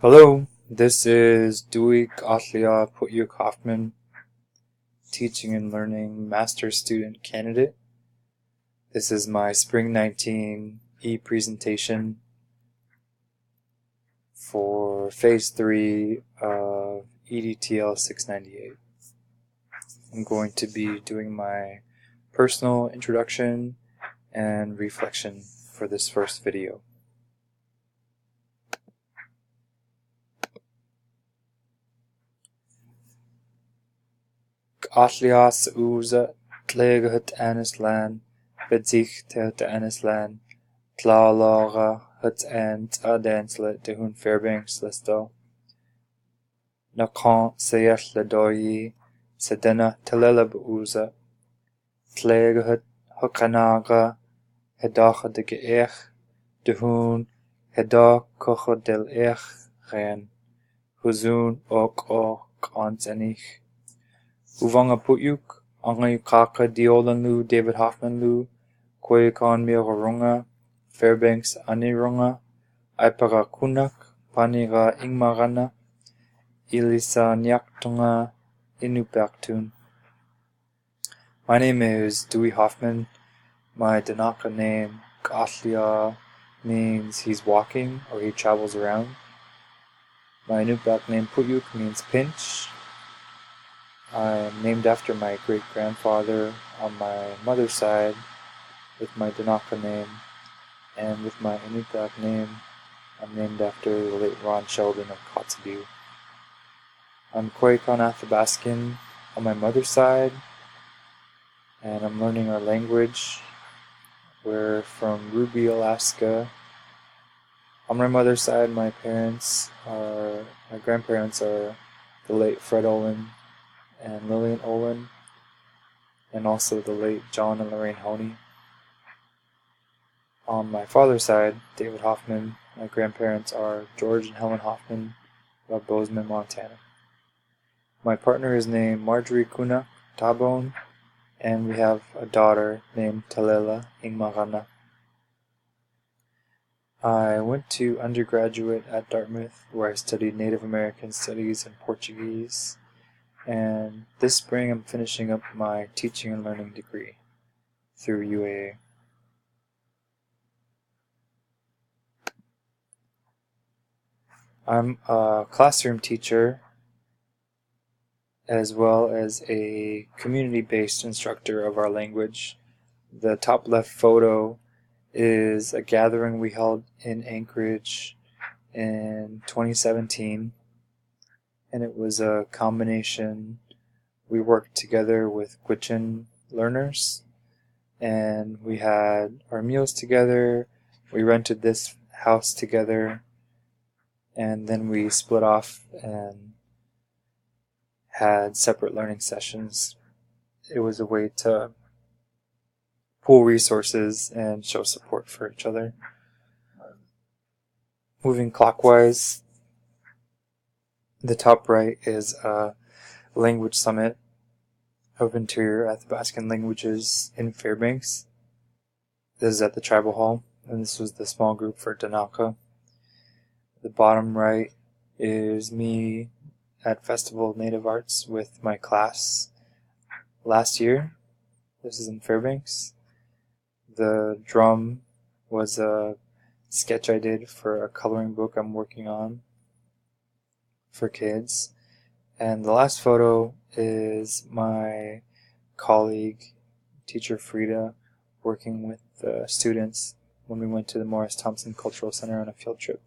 Hello, this is Dewey, Kk'ołeyo, Hoffman, Teaching and Learning Master's Student Candidate. This is my Spring 19 ePresentation for Phase 3 of EDTL 698. I'm going to be doing my personal introduction and reflection for this first video. Kk'ołeyo sa uza tlagahut anislan, bedzich tehut anislan, tlalaga hut an tadanslet dehun Fairbanks listo. Nakon sayat ladoyi sadena talelab uza, tlagahut hukanaga, hedacha de geech, dehun heda kocha del ech ren, huzun ok anzenich. Uvanga Putyuk, Angay Kaka Diolanlu, David Hoffman Lu, Koyakon Mirorunga, Fairbanks Anirunga, Aipara Kunak, Panira Ingmarana, Ilisa Nyaktunga, Inupaktun. My name is Dewey Hoffman. My Danaka name, Kk'ołeyo, means he's walking or he travels around. My Inupak name, Putyuk, means pinch. I am named after my great-grandfather on my mother's side with my Danaka name, and with my Inupiaq name, I'm named after the late Ron Sheldon of Kk'ołeyo. I'm Kk'ołeyo Athabaskan on my mother's side, and I'm learning our language. We're from Ruby, Alaska. On my mother's side, my grandparents are the late Fred Olin and Lillian Olin, and also the late John and Lorraine Honey. On my father's side, David Hoffman, my grandparents are George and Helen Hoffman of Bozeman, Montana. My partner is named Marjorie Kuna Tabone, and we have a daughter named Talela Ingmarana. I went to undergraduate at Dartmouth, where I studied Native American Studies and Portuguese. And this spring I'm finishing up my teaching and learning degree through UAA. I'm a classroom teacher as well as a community-based instructor of our language. The top left photo is a gathering we held in Anchorage in 2017. And it was a combination. We worked together with Gwich'in learners, and we had our meals together. We rented this house together, and then we split off and had separate learning sessions. It was a way to pool resources and show support for each other. Moving clockwise, the top right is a language summit of interior Athabaskan languages in Fairbanks. This is at the Tribal Hall, and this was the small group for Danaka. The bottom right is me at Festival of Native Arts with my class last year. This is in Fairbanks. The drum was a sketch I did for a coloring book I'm working on for kids. And the last photo is my colleague, teacher Frida, working with the students when we went to the Morris Thompson Cultural Center on a field trip.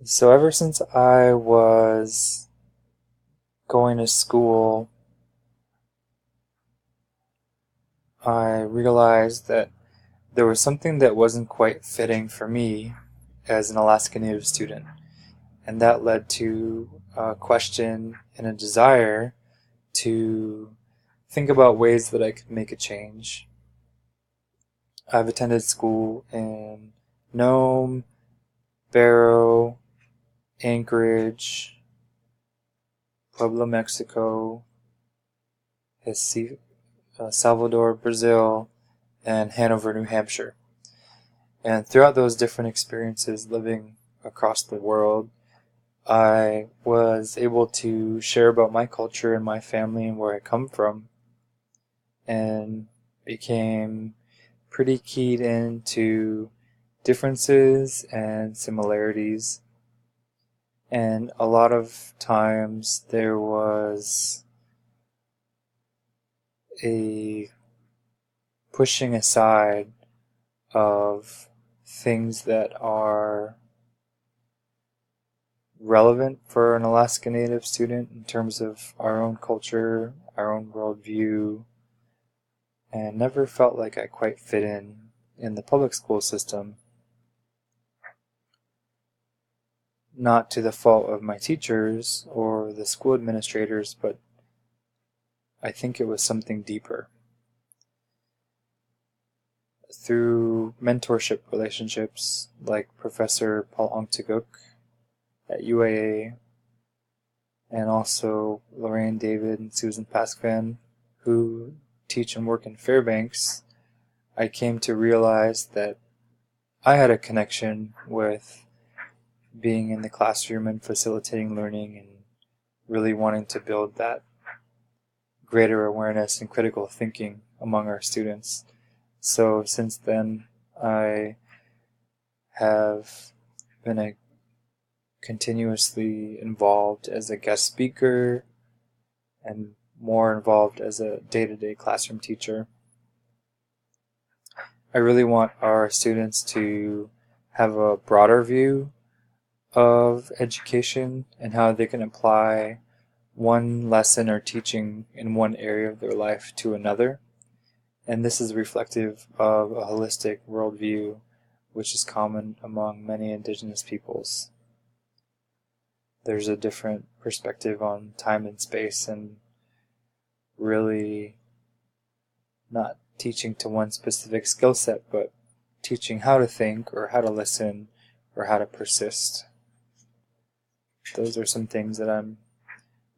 So ever since I was going to school, I realized that there was something that wasn't quite fitting for me as an Alaska Native student, and that led to a question and a desire to think about ways that I could make a change. I've attended school in Nome, Barrow, Anchorage, Pueblo, Mexico, Salvador, Brazil, and Hanover, New Hampshire. And throughout those different experiences living across the world, I was able to share about my culture and my family and where I come from, and became pretty keyed into differences and similarities. And a lot of times there was a pushing aside of things that are relevant for an Alaska Native student in terms of our own culture, our own worldview, and never felt like I quite fit in the public school system. Not to the fault of my teachers or the school administrators, but I think it was something deeper. Through mentorship relationships like Professor Paul Ongtaguk at UAA, and also Lorraine David and Susan Paskvan, who teach and work in Fairbanks, I came to realize that I had a connection with being in the classroom and facilitating learning and really wanting to build that greater awareness and critical thinking among our students. So since then, I have been continuously involved as a guest speaker and more involved as a day-to-day classroom teacher. I really want our students to have a broader view of education and how they can apply one lesson or teaching in one area of their life to another. And this is reflective of a holistic worldview which is common among many indigenous peoples. There's a different perspective on time and space, and really not teaching to one specific skill set, but teaching how to think or how to listen or how to persist. Those are some things that I'm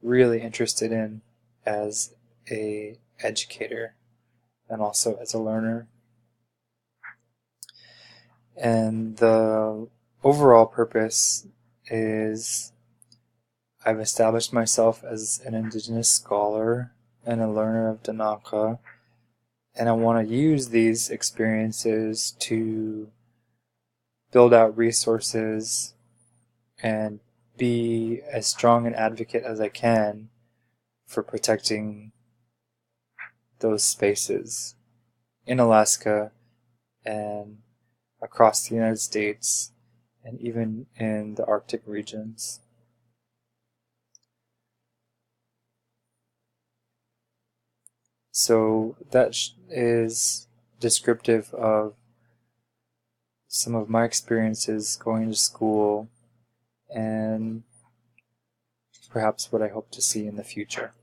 really interested in as an educator and also as a learner. And the overall purpose is I've established myself as an Indigenous scholar and a learner of Danaka, and I want to use these experiences to build out resources and be as strong an advocate as I can for protecting those spaces in Alaska and across the United States and even in the Arctic regions. So that is descriptive of some of my experiences going to school and perhaps what I hope to see in the future.